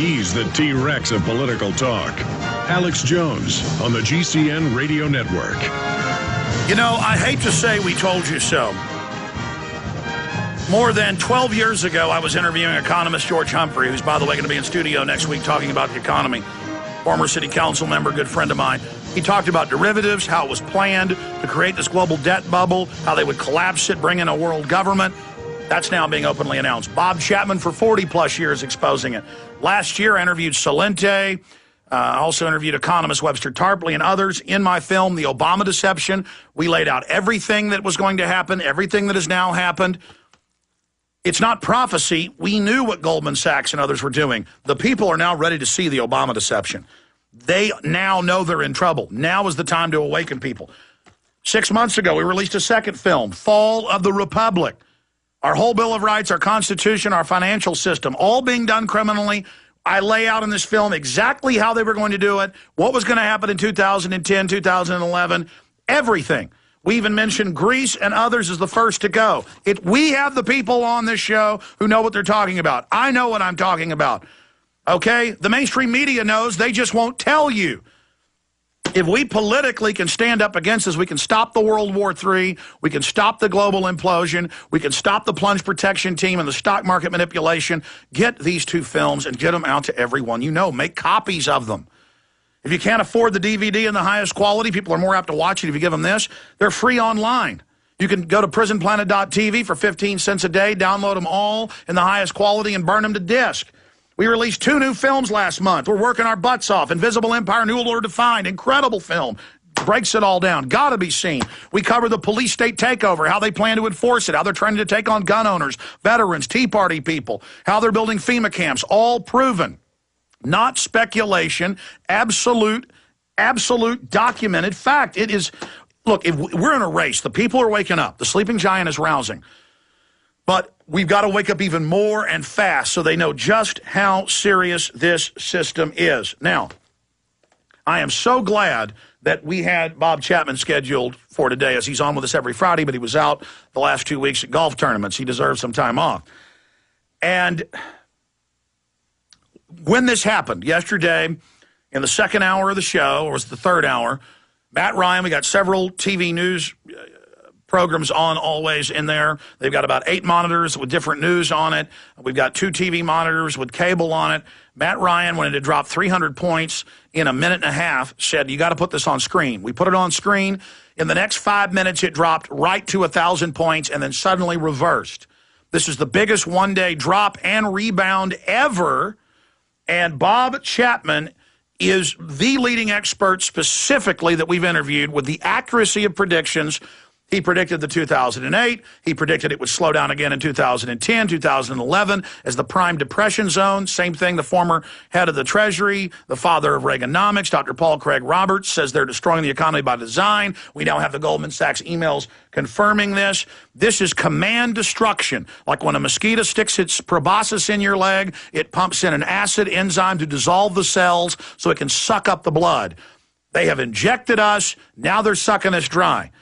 He's the T-Rex of political talk. Alex Jones on the GCN Radio Network. You know, I hate to say we told you so. More than 12 years ago, I was interviewing economist George Humphrey, who's, by the way, going to be in studio next week talking about the economy. Former city council member, good friend of mine. He talked about derivatives, how it was planned to create this global debt bubble, how they would collapse it, bring in a world government. That's now being openly announced. Bob Chapman for 40-plus years exposing it. Last year, I interviewed Celente. I also interviewed economist Webster Tarpley and others in my film, The Obama Deception. We laid out everything that was going to happen, everything that has now happened. It's not prophecy. We knew what Goldman Sachs and others were doing. The people are now ready to see the Obama deception. They now know they're in trouble. Now is the time to awaken people. 6 months ago, we released a second film, Fall of the Republic. Our whole Bill of Rights, our Constitution, our financial system, all being done criminally. I lay out in this film exactly how they were going to do it, what was going to happen in 2010, 2011, everything. We even mentioned Greece and others as the first to go. We have the people on this show who know what they're talking about. I know what I'm talking about. Okay? The mainstream media knows. They just won't tell you. If we politically can stand up against this, we can stop the World War III. We can stop the global implosion. We can stop the plunge protection team and the stock market manipulation. Get these two films and get them out to everyone you know. Make copies of them. If you can't afford the DVD in the highest quality, people are more apt to watch it if you give them this. They're free online. You can go to prisonplanet.tv for 15 cents a day, download them all in the highest quality, and burn them to disk. We released 2 new films last month. We're working our butts off. Invisible Empire, New Order Defined, incredible film. Breaks it all down. Got to be seen. We cover the police state takeover, how they plan to enforce it, how they're trying to take on gun owners, veterans, Tea Party people, how they're building FEMA camps, all proven. Not speculation, absolute documented fact. It is, look, if we're in a race. The people are waking up. The sleeping giant is rousing. But we've got to wake up even more and fast so they know just how serious this system is. Now, I am so glad that we had Bob Chapman scheduled for today, as he's on with us every Friday, but he was out the last 2 weeks at golf tournaments. He deserves some time off. And when this happened yesterday in the second hour of the show, or was it the third hour, Matt Ryan, we got several TV news programs on always in there. They've got about 8 monitors with different news on it. We've got 2 TV monitors with cable on it. Matt Ryan, when it had dropped 300 points in a minute and a half, said, you got to put this on screen. We put it on screen. In the next 5 minutes, it dropped right to 1,000 points and then suddenly reversed. This is the biggest one-day drop and rebound ever. And Bob Chapman is the leading expert specifically that we've interviewed with the accuracy of predictions. He predicted the 2008. He predicted it would slow down again in 2010, 2011 as the prime depression zone. Same thing, the former head of the Treasury, the father of Reaganomics, Dr. Paul Craig Roberts, says they're destroying the economy by design. We now have the Goldman Sachs emails confirming this. This is command destruction. Like when a mosquito sticks its proboscis in your leg, it pumps in an acid enzyme to dissolve the cells so it can suck up the blood. They have injected us. Now they're sucking us dry.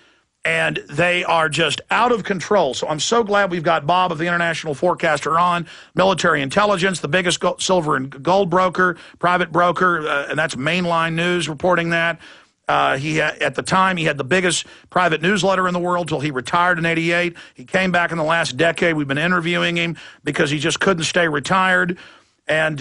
And they are just out of control. So I'm so glad we've got Bob of the International Forecaster on, military intelligence, the biggest silver and gold broker, private broker, and that's Mainline News reporting that. At the time, he had the biggest private newsletter in the world till he retired in '88. He came back in the last decade. We've been interviewing him because he just couldn't stay retired. And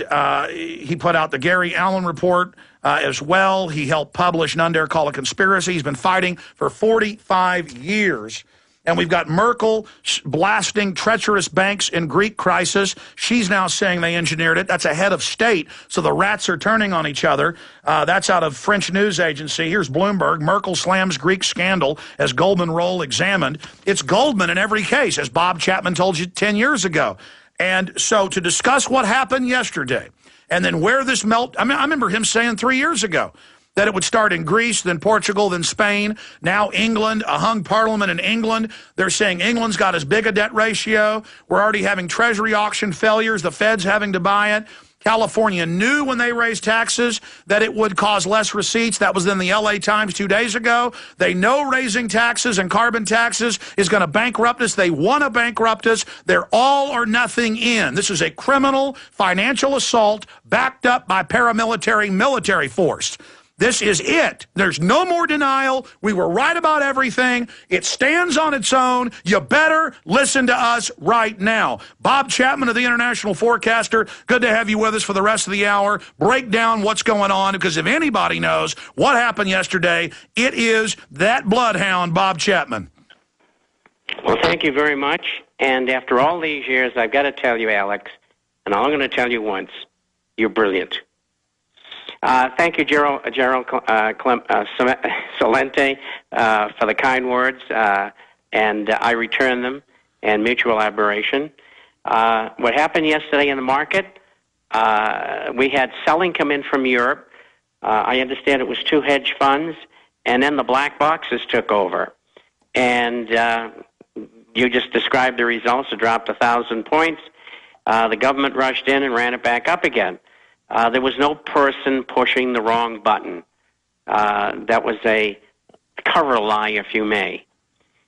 he put out the Gary Allen report as well. He helped publish None Dare Call a Conspiracy. He's been fighting for 45 years. And we've got Merkel blasting treacherous banks in Greek crisis. She's now saying they engineered it. That's a head of state, so the rats are turning on each other. That's out of French news agency. Here's Bloomberg. Merkel slams Greek scandal as Goldman role examined. It's Goldman in every case, as Bob Chapman told you 10 years ago. And so to discuss what happened yesterday and then where this I remember him saying 3 years ago, that it would start in Greece, then Portugal, then Spain, now England, a hung parliament in England. They're saying England's got as big a debt ratio. We're already having Treasury auction failures, the Fed's having to buy it. California knew when they raised taxes that it would cause less receipts. That was in the LA Times 2 days ago. They know raising taxes and carbon taxes is going to bankrupt us. They want to bankrupt us. They're all or nothing in. This is a criminal financial assault backed up by paramilitary military force. This is it. There's no more denial. We were right about everything. It stands on its own. You better listen to us right now. Bob Chapman of the International Forecaster, good to have you with us for the rest of the hour. Break down what's going on, because if anybody knows what happened yesterday, it is that bloodhound, Bob Chapman. Well, thank you very much. And after all these years, I've got to tell you, Alex, and I'm going to tell you once, you're brilliant. Thank you, Gerald Celente, for the kind words, and I return them, and mutual admiration. What happened yesterday in the market, we had selling come in from Europe. I understand it was 2 hedge funds, and then the black boxes took over. And you just described the results. It dropped 1,000 points. The government rushed in and ran it back up again. There was no person pushing the wrong button. That was a cover lie, if you may.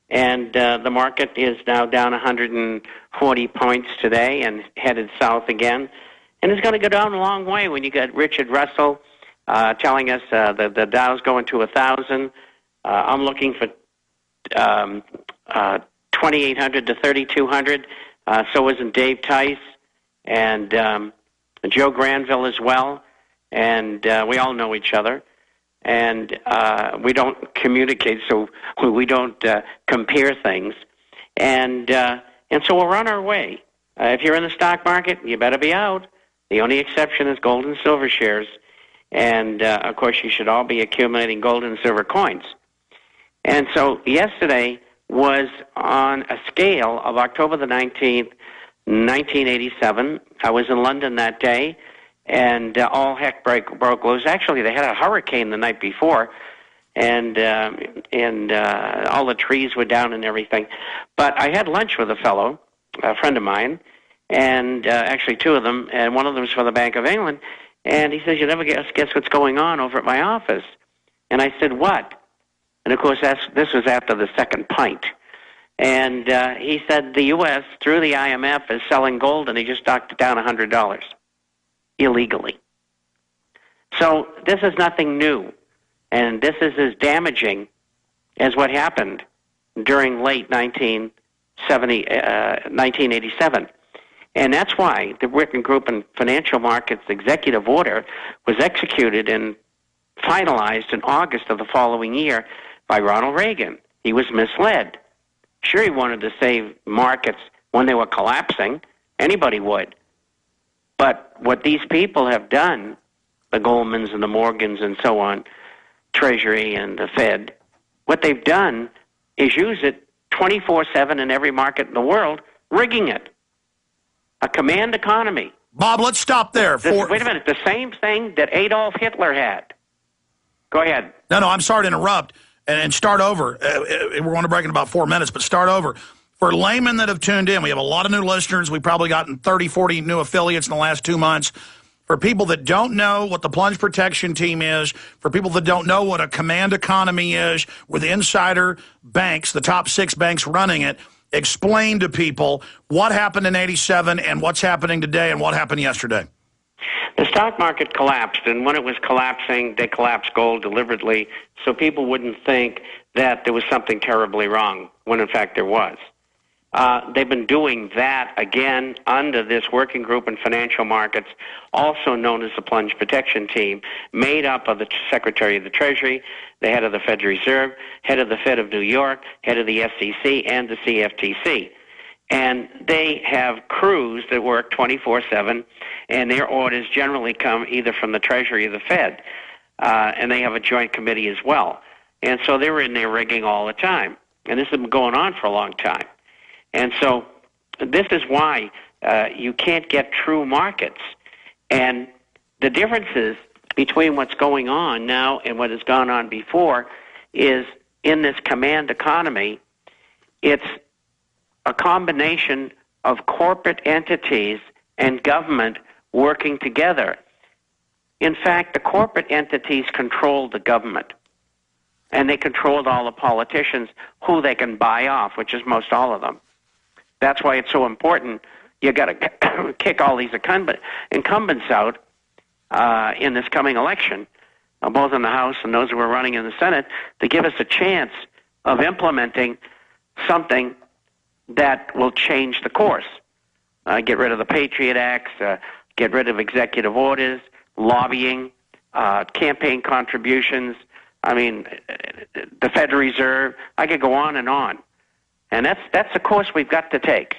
And the market is now down 140 points today and headed south again. And it's going to go down a long way when you get Richard Russell telling us that the Dow's going to 1,000. I'm looking for 2,800 to 3,200. So isn't Dave Tice. And Joe Granville as well, and we all know each other, and we don't communicate, so we don't compare things, and so we're on our way. If you're in the stock market, you better be out. The only exception is gold and silver shares, and of course you should all be accumulating gold and silver coins. And so yesterday was on a scale of October the 19th, 1987. I was in London that day, and all heck broke loose. Actually, they had a hurricane the night before, and all the trees were down and everything. But I had lunch with a fellow, a friend of mine, and actually 2 of them, and one of them was for the Bank of England, and he says, "You never guess what's going on over at my office." And I said, "What?" And of course, this was after the second pint. And he said the U.S., through the IMF, is selling gold, and he just knocked it down $100 illegally. So this is nothing new, and this is as damaging as what happened during late 1987. And that's why the Working Group and Financial Markets Executive Order was executed and finalized in August of the following year by Ronald Reagan. He was misled. Sure, he wanted to save markets when they were collapsing. Anybody would. But what these people have done, the Goldmans and the Morgans and so on, Treasury and the Fed, what they've done is use it 24/7 in every market in the world, rigging it. A command economy. Bob, let's stop there. Wait a minute. The same thing that Adolf Hitler had. Go ahead. No, I'm sorry to interrupt. And start over. We're going to break in about 4 minutes, but start over. For laymen that have tuned in, we have a lot of new listeners. We've probably gotten 30, 40 new affiliates in the last 2 months. For people that don't know what the plunge protection team is, for people that don't know what a command economy is, with insider banks, the top 6 banks running it, explain to people what happened in 87 and what's happening today and what happened yesterday. The stock market collapsed, and when it was collapsing, they collapsed gold deliberately so people wouldn't think that there was something terribly wrong, when in fact there was. They've been doing that again under this Working Group in Financial Markets, also known as the Plunge Protection Team, made up of the Secretary of the Treasury, the head of the Federal Reserve, head of the Fed of New York, head of the SEC, and the CFTC. And they have crews that work 24/7, and their orders generally come either from the Treasury or the Fed. And they have a joint committee as well. And so they're in there rigging all the time. And this has been going on for a long time. And so this is why you can't get true markets. And the difference is between what's going on now and what has gone on before is in this command economy, it's a combination of corporate entities and government working together. In fact, the corporate entities control the government, and they controlled all the politicians who they can buy off, which is most all of them. That's why it's so important. You got to kick all these incumbents out in this coming election, both in the House and those who are running in the Senate, to give us a chance of implementing something that will change the course. Get rid of the Patriot Acts, get rid of executive orders, lobbying, campaign contributions, I mean, the Federal Reserve. I could go on. And that's the course we've got to take.